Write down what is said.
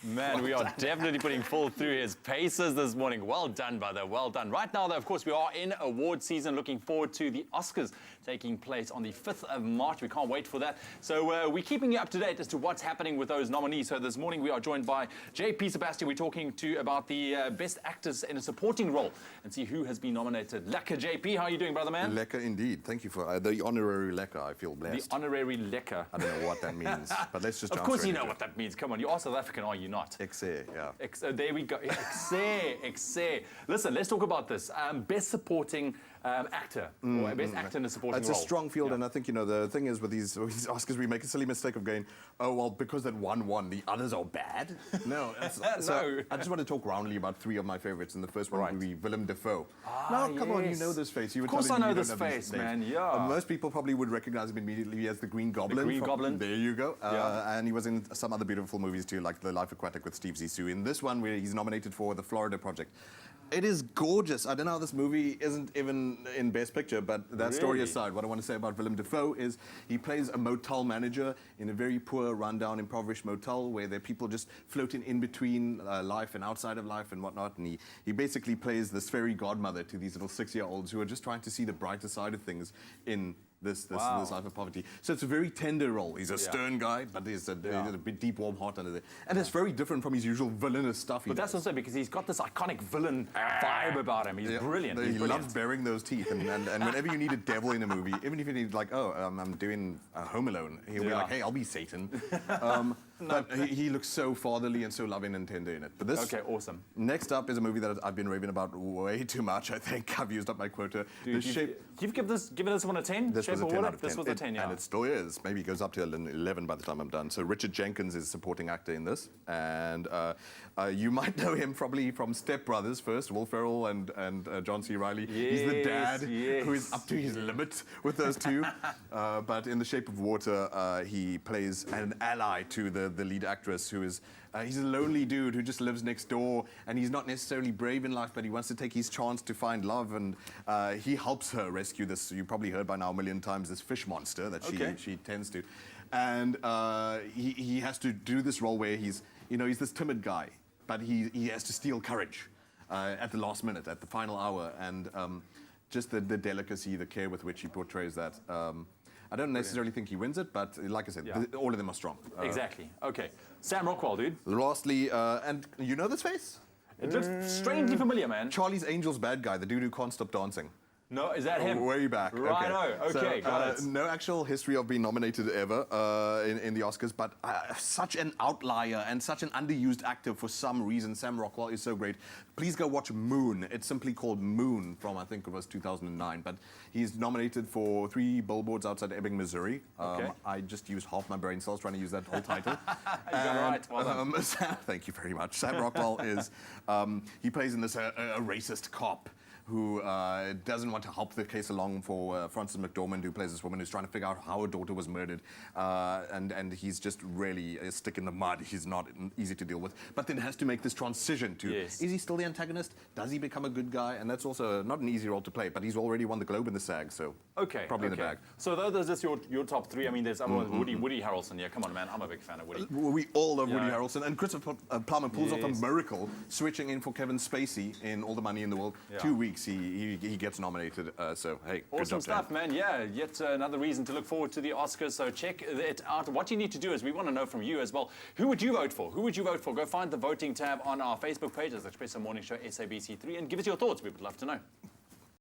Man, we are definitely putting full through his paces this morning. Well done, brother. Well done. Right now, though, of course, we are in award season. Looking forward to the Oscars taking place on the 5th of March. We can't wait for that. So we're keeping you up to date as to what's happening with those nominees. So this morning, we are joined by JP Sebastian. We're talking about the best actors in a supporting role and see who has been nominated. Lekker, JP. How are you doing, brother man? Lekker indeed. Thank you for the honorary lekker. I feel blessed. The honorary lekker. I don't know what that means, but let's just Of course you know what that means. Come on, you are South African, are you not? Yeah. There we go. Exer. Listen, let's talk about this. Best supporting actor, or best actor in a supporting role. It's a strong field, and I think, the thing is with these Oscars, we make a silly mistake of going, oh, well, because that one won, the others are bad. No. So I just want to talk roundly about three of my favorites, and the first one would be Willem Dafoe. Come on, you know this face. Of course I know this face, man, yeah. Most people probably would recognize him immediately as the Green Goblin. The Green Goblin. There you go. And he was in some other beautiful movies too, like The Life Aquatic with Steve Zissou. In this one, where he's nominated for The Florida Project. It is gorgeous. I don't know how this movie isn't even in Best Picture, but that story aside, what I want to say about Willem Dafoe is he plays a motel manager in a very poor, rundown, impoverished motel where there are people just floating in between life and outside of life and whatnot. And he basically plays this fairy godmother to these little 6-year-olds who are just trying to see the brighter side of things in this life of poverty. So it's a very tender role. He's a stern guy, but there's a bit deep, warm heart under there. And it's very different from his usual villainous stuff. But that's also because he's got this iconic villain vibe about him. He's brilliant. He loves baring those teeth. And whenever you need a devil in a movie, even if you need I'm doing Home Alone, he'll be like, hey, I'll be Satan. But he looks so fatherly and so loving and tender in it. But this, awesome. Next up is a movie that I've been raving about way too much. I think I've used up my quota. Dude, you've given this one a 10? This was a 10 out of 10. This was a 10, yeah. And it still is. Maybe it goes up to 11 by the time I'm done. So Richard Jenkins is a supporting actor in this. And you might know him probably from Step Brothers first, Will Ferrell and John C. Reilly. Yes, he's the dad who is up to his limit with those two. But in The Shape of Water, he plays an ally to the lead actress who is... he's a lonely dude who just lives next door, and he's not necessarily brave in life, but he wants to take his chance to find love, and he helps her rescue this, you probably heard by now a million times, this fish monster that she tends to. And he has to do this role where he's this timid guy, but he has to steal courage at the last minute, at the final hour, and just the delicacy, the care with which he portrays that. I don't necessarily think he wins it, but like I said, all of them are strong. Exactly. Okay. Sam Rockwell, dude. Lastly, and you know this face? It looks strangely familiar, man. Charlie's Angels bad guy, the dude who can't stop dancing. No, is that him? Way back. Righto. Okay, got it. No actual history of being nominated ever in the Oscars, but such an outlier and such an underused actor for some reason. Sam Rockwell is so great. Please go watch Moon. It's simply called Moon from, I think it was 2009. But he's nominated for 3 billboards outside Ebbing, Missouri. I just used half my brain cells trying to use that whole title. You got it right. Well done. Thank you very much. Sam Rockwell is, he plays in this a racist cop who doesn't want to help the case along for Frances McDormand, who plays this woman who's trying to figure out how her daughter was murdered. And he's just really a stick in the mud. He's not easy to deal with. But then has to make this transition to, is he still the antagonist? Does he become a good guy? And that's also not an easy role to play, but he's already won the Globe and the SAG, so probably in the bag. So those are just your top 3. I mean, there's other ones, Woody Harrelson. Yeah, come on, man. I'm a big fan of Woody. We all love Woody Harrelson. And Christopher Plummer pulls off a miracle, switching in for Kevin Spacey in All the Money in the World. 2 weeks, he gets nominated. So, hey, awesome good job, stuff, man. Yeah, yet another reason to look forward to the Oscars. So check it out. What you need to do is we want to know from you as well. Who would you vote for? Who would you vote for? Go find the voting tab on our Facebook page. It's Expresso Morning Show SABC3 and give us your thoughts. We would love to know.